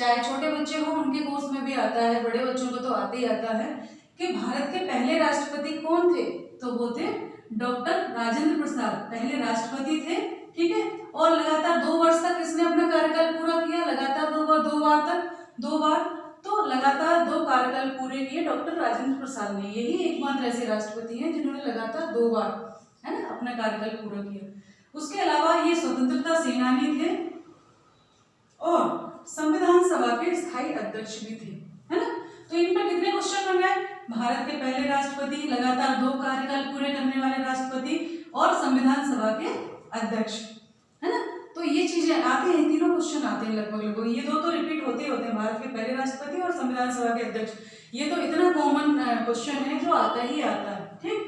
चाहे छोटे बच्चे हो उनके कोर्स में भी आता है, बड़े बच्चों को तो आते ही आता है कि भारत के पहले राष्ट्रपति कौन थे, तो वो थे डॉक्टर राजेंद्र प्रसाद, पहले राष्ट्रपति थे। ठीक है, और लगातार 2 वर्ष तक इसने अपना कार्यकाल पूरा किया, लगातार दो बार तो लगातार 2 कार्यकाल पूरे किए डॉक्टर राजेंद्र प्रसाद ने। यही एकमात्र ऐसे राष्ट्रपति हैं जिन्होंने लगातार 2 बार है ना अपना कार्यकाल पूरा किया। उसके अलावा ये स्वतंत्रता सेनानी थे और संविधान सभा के स्थायी अध्यक्ष भी थे, है ना। तो इन पर कितने क्वेश्चन बन गए, भारत के पहले राष्ट्रपति, लगातार 2 कार्यकाल पूरे करने वाले राष्ट्रपति और संविधान सभा के अध्यक्ष, है ना। तो ये चीजें आती हैं, तीनों क्वेश्चन आते हैं लगभग, ये 2 तो रिपीट होते हैं, भारत के पहले राष्ट्रपति और संविधान सभा के अध्यक्ष। ये तो इतना कॉमन क्वेश्चन है जो आता ही आता है। ठीक,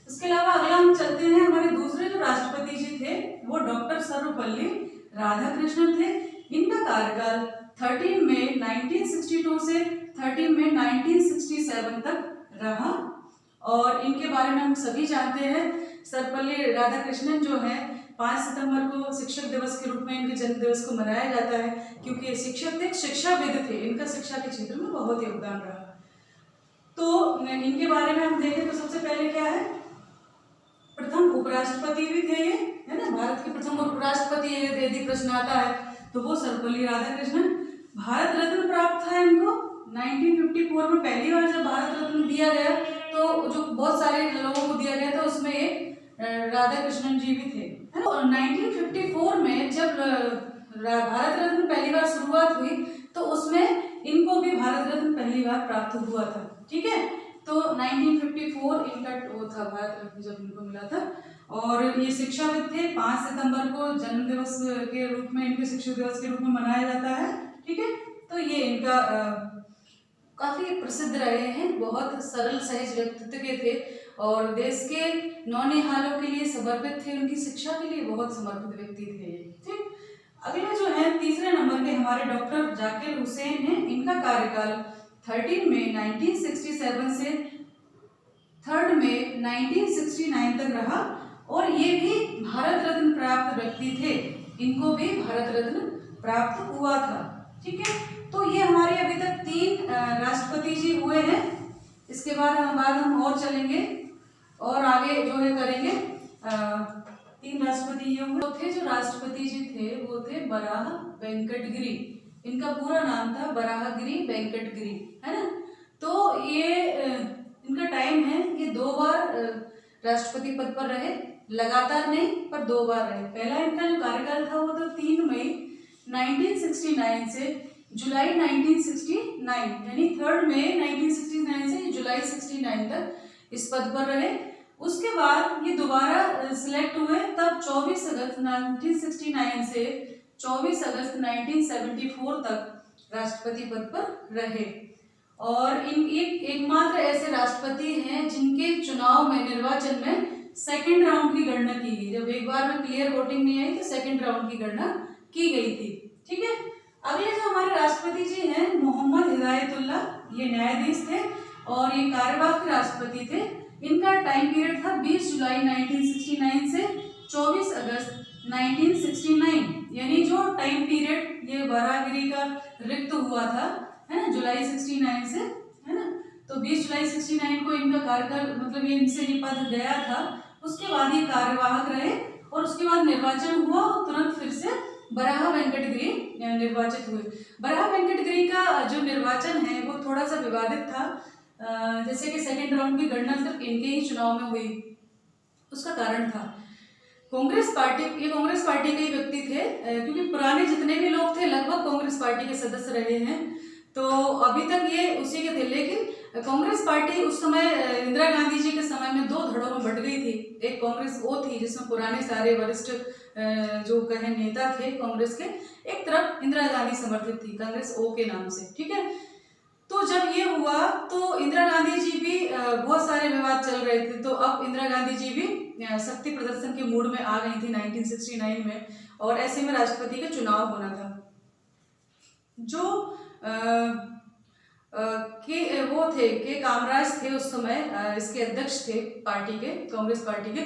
इसके अलावा अगला हम चलते हैं, हमारे दूसरे जो राष्ट्रपति जी थे वो डॉक्टर सर्वपल्ली राधाकृष्णन थे। इनका कार्यकाल 13 मई 1962 से 13 मई 1967 तक रहा और इनके बारे में हम सभी जानते हैं। सर्वपल्ली राधाकृष्णन जो है 5 सितंबर को शिक्षक दिवस के रूप में इनके जन्म दिवस को मनाया जाता है, क्योंकि ये शिक्षक थे, शिक्षाविद थे, इनका शिक्षा के क्षेत्र में बहुत योगदान रहा। तो इनके बारे में हम देखें तो सबसे पहले क्या है, प्रथम उपराष्ट्रपति भी थे ये, है ना, भारत के प्रथम उपराष्ट्रपति यदि प्रश्न आता है तो वो सर्वपल्ली राधाकृष्णन। भारत रत्न प्राप्त था इनको 1954 में, पहली बार जब भारत रत्न दिया गया तो जो बहुत सारे लोगों को दिया गया था उसमें एक राधाकृष्णन जी भी थे, है ना। और 1954 में जब भारत रत्न पहली बार शुरुआत हुई तो उसमें इनको भी भारत रत्न पहली बार प्राप्त हुआ था। ठीक है, तो 1954 इनका वो था भारत रत्न जब इनको मिला था और ये शिक्षाविद थे। 5 सितंबर को जन्म दिवस के रूप में, इनके शिक्षक दिवस के रूप में मनाया जाता है। ठीक है, तो ये इनका काफी प्रसिद्ध रहे हैं, बहुत सरल सहज व्यक्तित्व के थे और देश के नौनिहालों के लिए समर्पित थे, उनकी शिक्षा के लिए बहुत समर्पित व्यक्ति थे। ठीक, अगले जो है तीसरे नंबर के हमारे डॉक्टर जाकिर हुसैन हैं। इनका कार्यकाल 13 मई 1967 से 3 मई 1969 तक रहा और ये भी भारत रत्न प्राप्त व्यक्ति थे, इनको भी भारत रत्न प्राप्त हुआ था। ठीक है, तो ये हमारे अभी तक 3 राष्ट्रपति जी हुए हैं। इसके बाद हम और चलेंगे और आगे जो है करेंगे 3 राष्ट्रपति ये हुए थे। जो राष्ट्रपति जी थे वो थे बराह वेंकटगिरी, इनका पूरा नाम था बराहगिरी वेंकटगिरी, है ना। तो ये इनका टाइम है, ये 2 बार राष्ट्रपति पद पर रहे, लगातार नहीं पर 2 बार रहे। पहला इनका जो कार्यकाल था वो था 3 मई 1969 से जुलाई 1969, यानी 3 मई 1969 से जुलाई 69 तक इस पद पर रहे। उसके बाद ये दोबारा सिलेक्ट हुए, तब 24 अगस्त 1969 से 24 अगस्त 1974 तक राष्ट्रपति पद पर रहे और इन एकमात्र ऐसे राष्ट्रपति हैं जिनके चुनाव में, निर्वाचन में सेकंड राउंड की गणना की गई। जब एक बार में क्लियर वोटिंग नहीं आई तो सेकंड राउंड की गणना की गई थी। ठीक है, अगले जो हमारे राष्ट्रपति जी हैं मोहम्मद हिदायतुल्लाह, ये न्यायाधीश थे और ये कार्यवाहक राष्ट्रपति थे। इनका टाइम पीरियड था 20 जुलाई 1969 से 24 अगस्त 1969, यानी जो टाइम पीरियड ये बराहगिरी का रिक्त हुआ था, है ना, जुलाई 69 से, है ना। तो 20 जुलाई 69 को इनका कार्यकाल, मतलब ये इनसे ये पद गया था, उसके बाद ये कार्यवाहक रहे और उसके बाद निर्वाचन हुआ और तुरंत फिर से बराह वेंकटगिरी निर्वाचित हुए। बराह वेंकटगिरी का जो निर्वाचन है वो थोड़ा सा विवादित था, जैसे कि सेकंड राउंड की गणना सिर्फ इनके ही चुनाव में हुई। उसका कारण था कांग्रेस पार्टी, ये कांग्रेस पार्टी के ही व्यक्ति थे, क्योंकि पुराने जितने भी लोग थे लगभग कांग्रेस पार्टी के सदस्य रहे हैं, तो अभी तक ये उसी के थे। लेकिन कांग्रेस पार्टी उस समय इंदिरा गांधी जी के समय में 2 धड़ों में बट गई थी। एक कांग्रेस वो थी जिसमें पुराने सारे वरिष्ठ जो कहे नेता थे कांग्रेस के, एक तरफ इंदिरा गांधी समर्थित थी कांग्रेस ओ के नाम से। ठीक है, तो जब ये हुआ तो इंदिरा गांधी जी भी बहुत सारे विवाद चल रहे थे, तो अब इंदिरा गांधी जी भी शक्ति प्रदर्शन के मूड में आ गई थी 1969 में और ऐसे में राष्ट्रपति का चुनाव होना था। जो वो थे के कामराज थे उस समय इसके अध्यक्ष थे पार्टी के, कांग्रेस पार्टी के,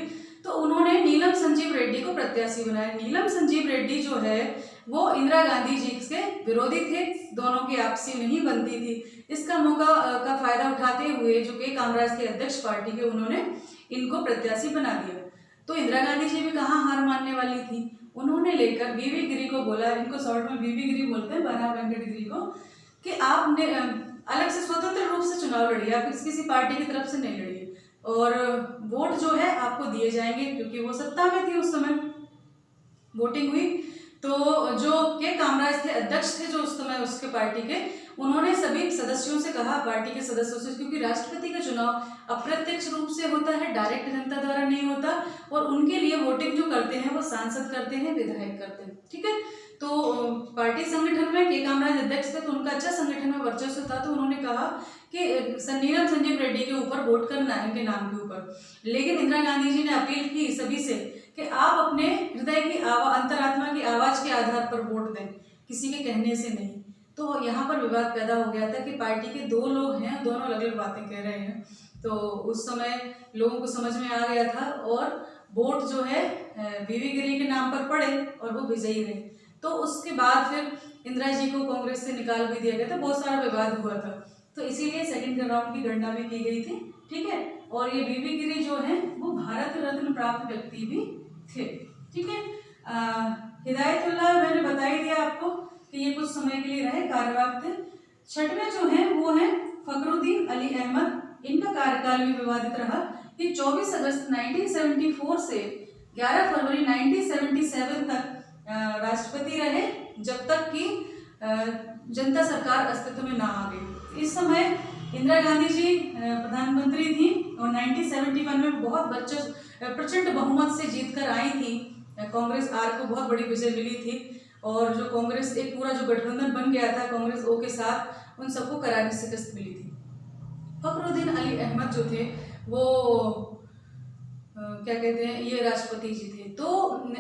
तो उन्होंने नीलम संजीव रेड्डी को प्रत्याशी बनाया। नीलम संजीव रेड्डी जो है वो इंदिरा गांधी जी के विरोधी थे, दोनों की आपसी नहीं बनती थी। इसका मौका का फायदा उठाते हुए जो के कामराज थे अध्यक्ष पार्टी के, उन्होंने इनको प्रत्याशी बना दिया। तो इंदिरा गांधी जी भी कहाँ हार मानने वाली थी, उन्होंने लेकर बीवी गिरी को बोला, इनको शॉर्ट में बीवी गिरी बोलते हैं, बना वेंकट गिरी को, कि आपने अलग से स्वतंत्र रूप से चुनाव लड़िए, आप किसी पार्टी की तरफ से नहीं लड़िए, और वोट जो है आपको दिए जाएंगे, क्योंकि वो सत्ता में थी उस समय। वोटिंग हुई तो जो के कामराज थे, अध्यक्ष थे जो उस समय उसके पार्टी के, उन्होंने सभी सदस्यों से कहा, पार्टी के सदस्यों से, क्योंकि राष्ट्रपति का चुनाव अप्रत्यक्ष रूप से होता है, डायरेक्ट जनता द्वारा नहीं होता, और उनके लिए वोटिंग जो करते हैं वो सांसद करते हैं, विधायक करते हैं, ठीक है। तो पार्टी संगठन में के कामराज अध्यक्ष थे, तो उनका अच्छा संगठन में वर्चस्व था, तो उन्होंने कहा कि नीलम संजीव रेड्डी के ऊपर वोट करना है, इनके नाम के ऊपर। लेकिन इंदिरा गांधी जी ने अपील की सभी से कि आप अपने हृदय की अंतरात्मा की आवाज के आधार पर वोट दें, किसी के कहने से नहीं। तो यहाँ पर विवाद पैदा हो गया था कि पार्टी के दो लोग हैं, दोनों अलग अलग बातें कह रहे हैं, तो उस समय लोगों को समझ में आ गया था, और वोट जो है बीवी गिरी के नाम पर पड़े और वो विजयी रहे। तो उसके बाद फिर इंदिरा जी को कांग्रेस से निकाल भी दिया गया था, बहुत सारा विवाद हुआ था, तो इसीलिए सेकंड राउंड की गणना भी की गई थी, ठीक है। और ये बीवी गिरी जो है वो भारत रत्न प्राप्त व्यक्ति भी थे, ठीक है। हिदायतुल्लाह मैंने बता ही दिया आपको कि ये कुछ समय के लिए रहे, कार्यवाहक थे। छठवें जो है वो है फखरुद्दीन अली अहमद, इनका कार्यकाल भी विवादित रहा। ये 24 अगस्त 1974 से 11 फरवरी 1977 तक राष्ट्रपति रहे, जब तक कि जनता सरकार अस्तित्व में ना आ गई। इस समय इंदिरा गांधी जी प्रधानमंत्री थी और 1971 में बहुत प्रचंड बहुमत से जीतकर आई थी। कांग्रेस आर को बहुत बड़ी विजय मिली थी, और जो कांग्रेस एक पूरा जो गठबंधन बन गया था कांग्रेस ओ के साथ, उन सबको करारी शिकस्त मिली थी। फखरुद्दीन अली अहमद जो थे वो क्या कहते हैं, ये राष्ट्रपति जी थे। तो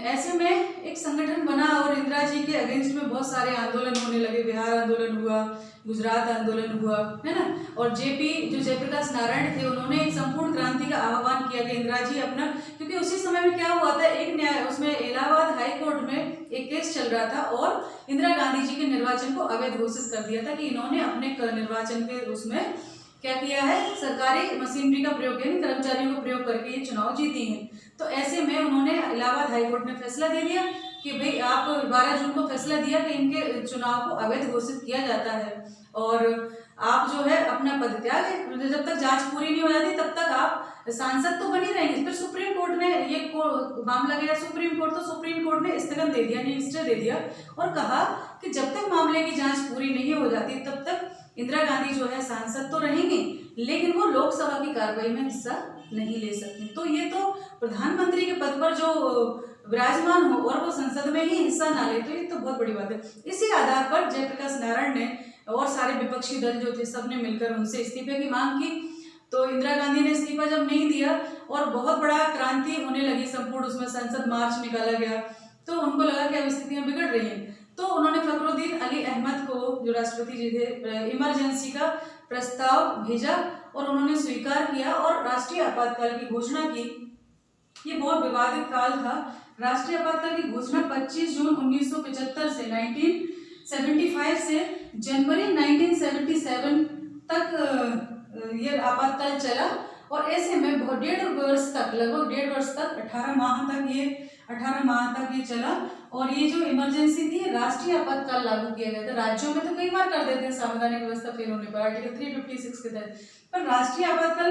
ऐसे में एक संगठन बना और इंदिरा जी के अगेंस्ट में बहुत सारे आंदोलन होने लगे। बिहार आंदोलन हुआ, गुजरात आंदोलन हुआ, है ना। और जेपी जो जयप्रकाश नारायण थे, उन्होंने एक संपूर्ण क्रांति का आह्वान किया कि इंदिरा जी अपना, क्योंकि उसी समय में क्या हुआ था, एक न्याय उसमें इलाहाबाद हाई कोर्ट में एक केस चल रहा था और इंदिरा गांधी जी के निर्वाचन को अवैध घोषित कर दिया था कि इन्होंने अपने निर्वाचन के उसमें क्या किया है, सरकारी मशीनरी का प्रयोग यानी कर्मचारियों का प्रयोग करके ये चुनाव जीती हैं। तो ऐसे में उन्होंने इलाहाबाद हाईकोर्ट ने फैसला दे दिया कि भाई आप 12 जून को फैसला दिया कि इनके चुनाव को अवैध घोषित किया जाता है और आप जो है अपना पद त्याग, जब तक जांच पूरी नहीं हो जाती तब तक आप सांसद तो बनी रहेंगे। फिर सुप्रीम कोर्ट ने ये मामला गया सुप्रीम कोर्ट, तो सुप्रीम कोर्ट ने स्थगन दे दिया, स्टे दे दिया और कहा कि जब तक मामले की जांच पूरी नहीं हो जाती तब तक इंदिरा गांधी जो है सांसद तो रहेंगी, लेकिन वो लोकसभा की कार्रवाई में हिस्सा नहीं ले सकती। तो ये तो प्रधानमंत्री के पद पर जो विराजमान हो और वो संसद में ही हिस्सा ना ले, तो ये तो बहुत बड़ी बात है। इसी आधार पर जयप्रकाश नारायण ने और सारे विपक्षी दल जो थे सबने मिलकर उनसे इस्तीफे की मांग की। तो इंदिरा गांधी ने इस्तीफा जब नहीं दिया और बहुत बड़ा क्रांति होने लगी संपूर्ण, उसमें संसद मार्च निकाला गया, तो उनको लगा कि अब स्थितियां बिगड़ रही हैं। तो उन्होंने फखरुद्दीन अली अहमद को, जो राष्ट्रपति जी थे, इमरजेंसी का प्रस्ताव भेजा और उन्होंने स्वीकार किया और राष्ट्रीय आपातकाल की घोषणा की। ये बहुत विवादित काल था। राष्ट्रीय आपातकाल की घोषणा 25 जून 1975 से 1975 से जनवरी 1977 तक ये आपातकाल चला और ऐसे में बहुत लगभग 1.5 वर्ष तक 18 माह तक ये चला। और ये जो इमरजेंसी थी, राष्ट्रीय आपातकाल लागू किया गया था। राज्यों में तो कई बार कर देते हैं संवैधानिक व्यवस्था फेल होने पर, आर्टिकल 356 के तहत, पर राष्ट्रीय आपातकाल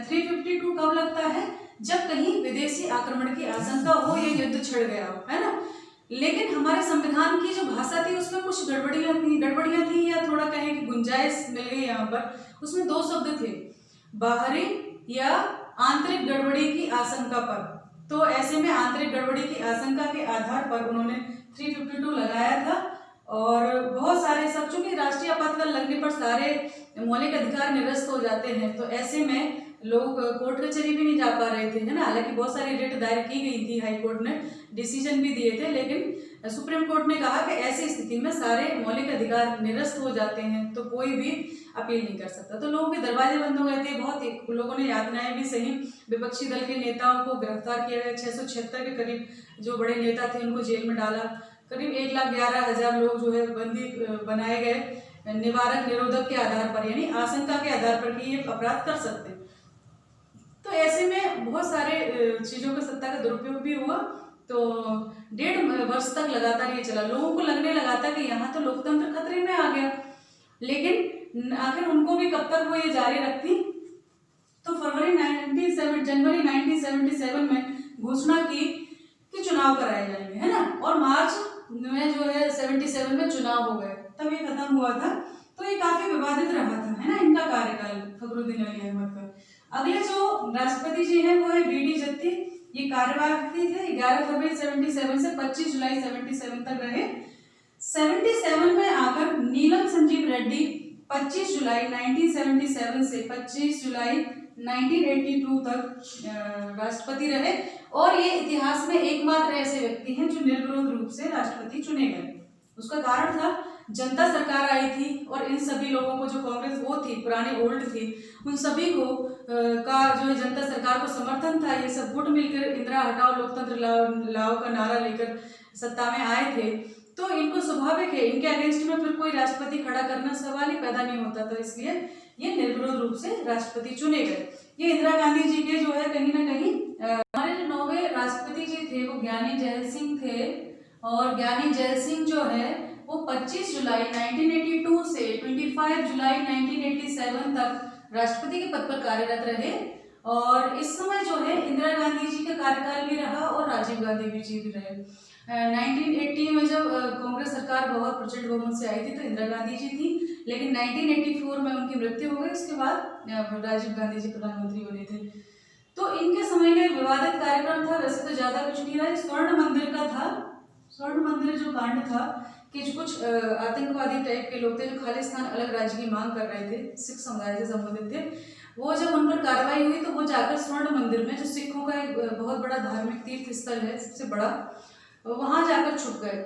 352 कब लगता है, जब कहीं विदेशी आक्रमण की आशंका हो या युद्ध छिड़ गया हो, है ना। लेकिन हमारे संविधान की जो भाषा थी उसमें कुछ गड़बड़ियां थी या थोड़ा कहें कि गुंजाइश मिल गई। यहाँ पर उसमें 2 शब्द थे, बाहरी या आंतरिक गड़बड़ी की आशंका पर। तो ऐसे में आंतरिक गड़बड़ी की आशंका के आधार पर उन्होंने 352 लगाया था और बहुत सारे सब, चूंकि राष्ट्रीय आपातकाल लगने पर सारे मौलिक अधिकार निरस्त हो जाते हैं, तो ऐसे में लोग कोर्ट कचहरी भी नहीं जा पा रहे थे, है ना। हालांकि बहुत सारी रिट दायर की गई थी, हाई कोर्ट ने डिसीजन भी दिए थे, लेकिन सुप्रीम कोर्ट ने कहा कि ऐसी स्थिति में सारे मौलिक अधिकार निरस्त हो जाते हैं तो कोई भी अपील नहीं कर सकता। तो लोगों के दरवाजे बंद हो गए थे, बहुत लोगों ने यातनाएं भी सही। विपक्षी दल के नेताओं को गिरफ्तार किया गया, 676 के करीब जो बड़े नेता थे उनको जेल में डाला। करीब 1,11,000 लोग जो है बंदी बनाए गए निवारक निरोधक के आधार पर, यानी आशंका के आधार पर कि ये अपराध कर सकते। तो ऐसे में बहुत सारे चीज़ों का सत्ता का दुरुपयोग भी हुआ। तो 1.5 वर्ष तक लगातार ये चला। लोगों को लगने लगा था कि यहाँ तो लोकतंत्र खतरे में आ गया, लेकिन आखिर उनको भी कब तक वो ये जारी रखती। तो जनवरी 1977 में घोषणा की कि चुनाव कराए जाएंगे, है ना, और मार्च में जो है 77 में चुनाव हो गए, तब ये खत्म हुआ था। तो ये काफी विवादित रहा था, है ना, इनका कार्यकाल, फखरुद्दीन अली अहमद का। अगले जो राष्ट्रपति जी हैं वो है बीडी जत्ती। ये कार्यवाही थे 11 फरवरी 77 से 25 जुलाई 77 तक रहे। 77 में आकर नीलम संजीव रेड्डी 25 जुलाई 1977 से 25 जुलाई 1982 तक राष्ट्रपति रहे, और ये इतिहास में एकमात्र ऐसे व्यक्ति हैं जो निर्विरोध रूप से राष्ट्रपति चुने गए। उसका कारण था जनता सरकार आई थी, और इन सभी लोगों को, जो कांग्रेस वो थी पुरानी ओल्ड थी, उन सभी को का जो है जनता सरकार को समर्थन था। ये सब गुट मिलकर इंदिरा हटाओ लोकतंत्र लाओ का नारा लेकर सत्ता में आए थे। तो इनको स्वाभाविक है, इनके अगेंस्ट में फिर कोई राष्ट्रपति खड़ा करना सवाल ही पैदा नहीं होता, तो इसलिए ये निर्विरोध रूप से राष्ट्रपति चुने गए। ये इंदिरा गांधी जी के जो है कहीं ना कहीं हमारे जो 9वें राष्ट्रपति जी थे वो ज्ञानी जैल सिंह थे, और ज्ञानी जैल सिंह जो है वो 25 जुलाई 1982 से 25 जुलाई 1987 तक राष्ट्रपति के पद पर कार्यरत रहे। और इस समय जो है इंदिरा गांधी जी का कार्यकाल भी रहा और राजीव गांधी जी भी रहे। 1980 में जब कांग्रेस सरकार बहुत प्रचंड बहुमत से आई थी तो इंदिरा गांधी जी थी, लेकिन 1984 में उनकी मृत्यु हो गई। उसके बाद राजीव गांधी जी प्रधानमंत्री बने थे। तो इनके समय में विवादित कार्यक्रम था, वैसे तो ज्यादा कुछ नहीं रहा। स्वर्ण मंदिर का था, स्वर्ण मंदिर जो कांड था कि जो कुछ आतंकवादी टाइप के लोग थे जो खालिस्तान अलग राज्य की मांग कर रहे थे, सिख समुदाय से संबंधित थे, वो जब उन पर कार्रवाई हुई तो वो जाकर स्वर्ण मंदिर में, जो सिखों का एक बहुत बड़ा धार्मिक तीर्थ स्थल है, सबसे बड़ा, वहां जाकर छुप गए।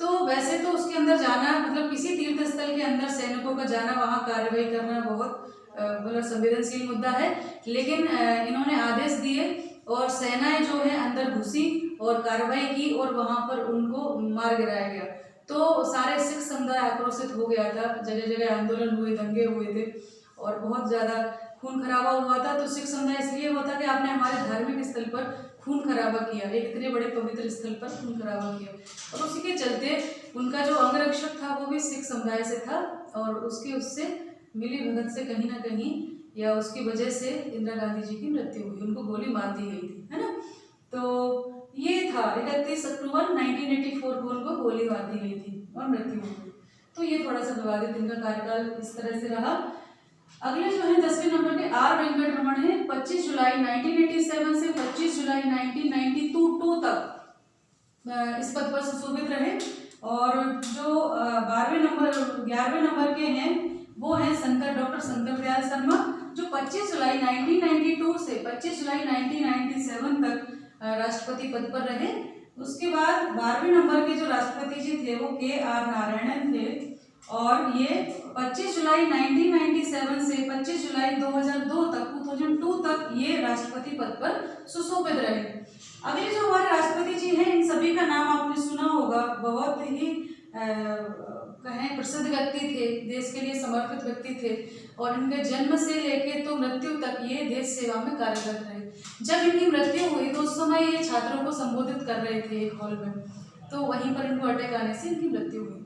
तो वैसे तो उसके अंदर जाना, मतलब किसी तीर्थ स्थल के अंदर सैनिकों का जाना, वहां कार्रवाई करना बहुत मतलब संवेदनशील मुद्दा है, लेकिन इन्होंने आदेश दिए और सेनाएं जो है अंदर घुसी और कार्रवाई की और वहां पर उनको मार गिराया गया। तो सारे सिख समुदाय आक्रोशित हो गया था, जगह जगह आंदोलन हुए, दंगे हुए थे और बहुत ज्यादा खून खराबा हुआ था। तो सिख समुदाय इसलिए हुआ था कि आपने हमारे धार्मिक स्थल पर खून खराबा किया, एक इतने बड़े पवित्र स्थल पर खून खराबा किया। और उसी के चलते उनका जो अंगरक्षक था वो भी सिख समुदाय से था, और उससे मिली भगत से कहीं ना कहीं या उसकी वजह से इंदिरा गांधी जी की मृत्यु हुई, उनको गोली मार दी गई थी, है ना। तो ये था 31 अक्टूबर 1984 को उनको गोली मार दी गई थी और मृत्यु हो गई। तो ये थोड़ा सा विवादित इनका कार्यकाल इस तरह से रहा। अगले जो है 10वें नंबर पे आर वेंकट रमन है। 25 जुलाई 1987 से 25 जुलाई 1992 तक इस पद पर सुशोभित रहे। और जो 11वें नंबर के हैं वो हैं डॉक्टर शंकर दयाल शर्मा, जो 25 जुलाई 1992 से 25 जुलाई 1997 तक राष्ट्रपति पद पर रहे। उसके बाद 12वें नंबर के जो राष्ट्रपति जी थे वो के.आर. नारायणन थे, और ये 25 जुलाई 1997 से 25 जुलाई 2002 तक ये राष्ट्रपति पद पर सुशोभित रहे। अगले जो हमारे राष्ट्रपति जी हैं इन सभी का नाम आपने सुना होगा, बहुत ही कहें प्रसिद्ध व्यक्ति थे, देश के लिए समर्पित व्यक्ति थे, और इनके जन्म से लेके तो मृत्यु तक ये देश सेवा में कार्यरत रहे। जब इनकी मृत्यु हुई तो उस समय ये छात्रों को संबोधित कर रहे थे एक हॉल में, तो वहीं पर इनको अटैक आने से इनकी मृत्यु हुई।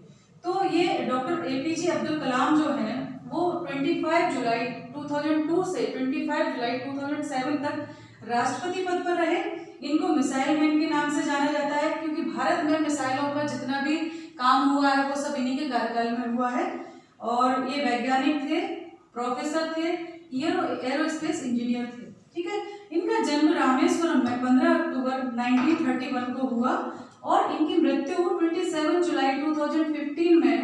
तो ये डॉक्टर एपीजे अब्दुल कलाम जो हैं वो 25 जुलाई 2002 से 25 जुलाई 2007 तक राष्ट्रपति पद पर रहे। इनको मिसाइल मैन के नाम से जाना जाता है, क्योंकि भारत में मिसाइलों पर जितना भी काम हुआ है वो सब इन्हीं के कार्यकाल में हुआ है। और ये वैज्ञानिक थे, प्रोफेसर थे, एरोस्पेस इंजीनियर थे, ठीक है। इनका जन्म रामेश्वरम में 15 अक्टूबर 1931 को हुआ, और इनकी मृत्यु 27 जुलाई 2015 में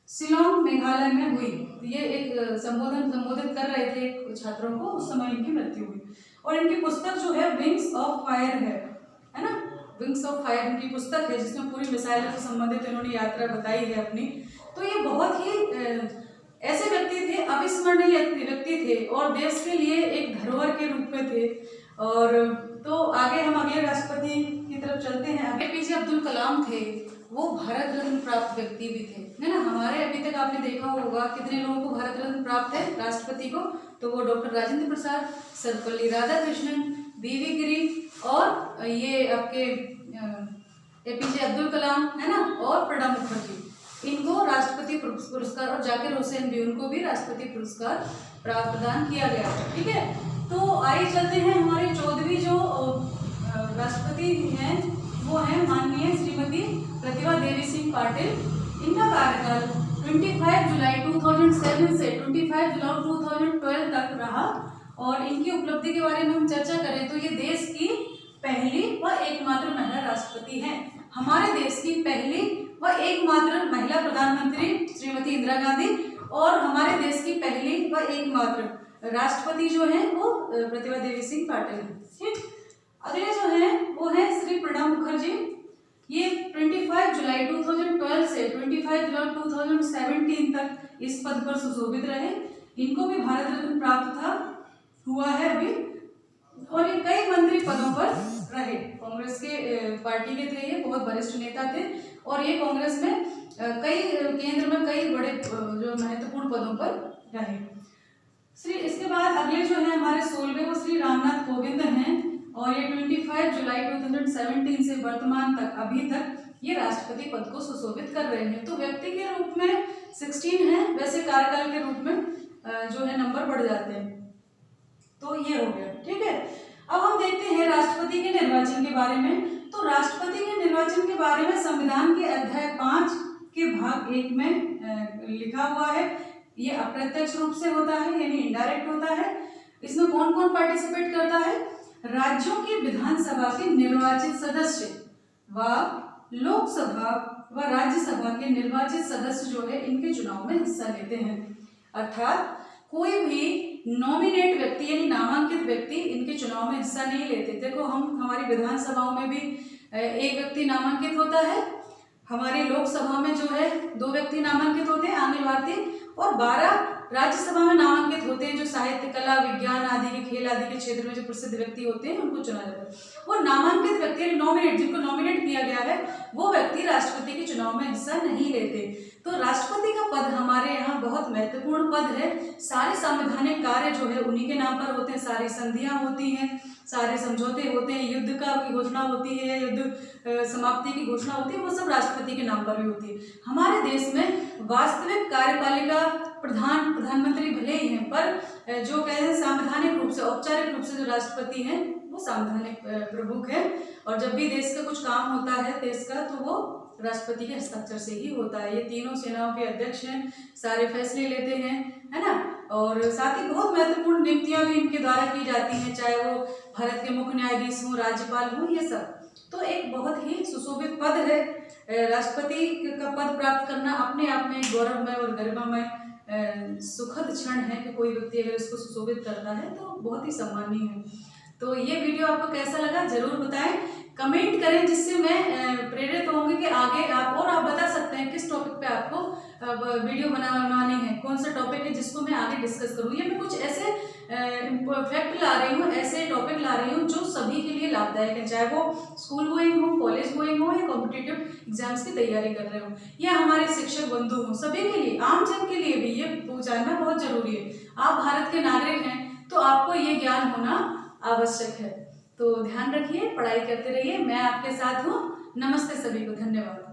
शिलोंग मेघालय में हुई। ये एक संबोधित कर रहे थे छात्रों को, उस समय इनकी मृत्यु हुई। और इनकी पुस्तक जो है विंग्स ऑफ फायर है ना, विंग्स ऑफ फायर इनकी पुस्तक है, जिसमें पूरी मिसाइलों से संबंधित इन्होंने यात्रा बताई है अपनी। तो ये बहुत ही ऐसे व्यक्ति थे, अविस्मरणीय व्यक्ति थे, और देश के लिए एक धरोहर के रूप में थे। और तो आगे हम अगले राष्ट्रपति की तरफ चलते हैं। एपीजे अब्दुल कलाम थे, वो भारत रत्न प्राप्त व्यक्ति भी थे, है ना। हमारे अभी तक आपने देखा होगा कितने लोगों को भारत रत्न प्राप्त है राष्ट्रपति को, तो वो डॉक्टर राजेंद्र प्रसाद, सर्वपल्ली राधाकृष्णन, वी गिरी और ये आपके एपीजे अब्दुल कलाम, है ना, और प्रणब मुखर्जी, इनको राष्ट्रपति पुरस्कार, और जाकिर हुसैन भी, उनको भी राष्ट्रपति पुरस्कार प्रदान किया गया है। ठीक है, तो आइए चलते हैं हमारे 14वीं जो राष्ट्रपति हैं वो हैं माननीय श्रीमती प्रतिभा देवी सिंह पाटिल। इनका कार्यकाल 25 जुलाई 2007 से 25 जुलाई 2012 तक रहा, और इनकी उपलब्धि के बारे में हम चर्चा करें तो ये देश की पहली व एकमात्र महिला राष्ट्रपति हैं। हमारे देश की पहली व एकमात्र महिला प्रधानमंत्री श्रीमती इंदिरा गांधी, और हमारे देश की पहली व एकमात्र राष्ट्रपति जो हैं वो प्रतिभा देवी सिंह पाटिल हैं। ठीक, अगले जो हैं वो हैं श्री प्रणब मुखर्जी। ये 25 जुलाई 2012 से 25 जुलाई 2017 तक इस पद पर सुशोभित रहे। इनको भी भारत रत्न प्राप्त हुआ है अभी, और ये कई मंत्री पदों पर रहे। कांग्रेस के पार्टी के थे, ये बहुत वरिष्ठ नेता थे, और ये कांग्रेस में कई केंद्र में कई बड़े जो महत्वपूर्ण पदों पर रहे। इसके बाद अगले जो है हमारे 16वें वो श्री रामनाथ कोविंद हैं, और ये 25 जुलाई 2017 से वर्तमान तक अभी तक ये राष्ट्रपति पद को सुशोभित कर रहे हैं। तो व्यक्ति के रूप में 16 है, वैसे कार्यकाल के रूप में जो है नंबर बढ़ जाते हैं। तो ये हो गया। ठीक है, अब हम देखते हैं राष्ट्रपति के निर्वाचन के बारे में। तो राष्ट्रपति के निर्वाचन के बारे में संविधान के अध्याय 5 के भाग 1 में लिखा हुआ है। ये अप्रत्यक्ष रूप से होता है, यानी इनडायरेक्ट होता है। इसमें कौन कौन पार्टिसिपेट करता है? राज्यों की विधानसभा के निर्वाचित सदस्य व लोकसभा व राज्यसभा के निर्वाचित सदस्य जो है इनके चुनाव में हिस्सा लेते हैं। अर्थात कोई भी नॉमिनेट व्यक्ति यानी नामांकित व्यक्ति इनके चुनाव में हिस्सा नहीं लेते। देखो, हम हमारी विधानसभाओं में भी एक व्यक्ति नामांकित होता है, हमारी लोकसभा में जो है 2 व्यक्ति नामांकित होते हैं अनिल भारती, और 12 राज्यसभा में नामांकित होते हैं जो साहित्य, कला, विज्ञान आदि के, खेल आदि के क्षेत्र में जो प्रसिद्ध व्यक्ति होते हैं उनको चुना जाता है। वो नामांकित व्यक्ति नॉमिनेट, जिनको नॉमिनेट किया गया है, वो व्यक्ति राष्ट्रपति के चुनाव में हिस्सा नहीं लेते। तो राष्ट्रपति का पद हमारे यहाँ बहुत महत्वपूर्ण पद है। सारे संवैधानिक कार्य जो है उन्हीं के नाम पर होते हैं, सारी संधियां होती हैं, सारे समझौते होते हैं, युद्ध का की घोषणा होती है, युद्ध समाप्ति की घोषणा होती है, वो सब राष्ट्रपति के नाम पर भी होती है। हमारे देश में वास्तविक कार्यपालिका प्रधानमंत्री भले ही हैं, पर जो कहते हैं संवैधानिक रूप से, औपचारिक रूप से जो राष्ट्रपति हैं वो संवैधानिक प्रमुख है, और जब भी देश का कुछ काम होता है देश का, तो वो राष्ट्रपति के हस्ताक्षर से ही होता है। ये तीनों सेनाओं के अध्यक्ष हैं, सारे फैसले लेते हैं, है ना, और साथ ही बहुत महत्वपूर्ण नियुक्तियां भी इनके द्वारा की जाती हैं, चाहे वो भारत के मुख्य न्यायाधीश हों, राज्यपाल हों, ये सब। तो एक बहुत ही सुशोभित पद है। राष्ट्रपति का पद प्राप्त करना अपने आप में गौरवमय और गरिमामय सुखद क्षण है कि कोई व्यक्ति अगर इसको सुशोभित करता है तो बहुत ही सम्माननीय है। तो ये वीडियो आपको कैसा लगा जरूर बताएं, कमेंट करें, जिससे मैं प्रेरित होंगी कि आगे आप बता सकते हैं किस टॉपिक पे आपको वीडियो बनानी है, कौन सा टॉपिक है जिसको मैं आगे डिस्कस करूँ। ये मैं कुछ ऐसे फैक्ट ला रही हूँ, ऐसे टॉपिक ला रही हूँ जो सभी के लिए लाभदायक है, चाहे वो स्कूल गोइंग हो, कॉलेज गोइंग हो, या कॉम्पिटिटिव एग्जाम्स की तैयारी कर रहे हो, या हमारे शिक्षक बंधु हों, सभी के लिए, आम जन के लिए भी ये जानना बहुत जरूरी है। आप भारत के नागरिक हैं तो आपको ये ज्ञान होना आवश्यक है। तो ध्यान रखिए, पढ़ाई करते रहिए, मैं आपके साथ हूँ। नमस्ते सभी को, धन्यवाद।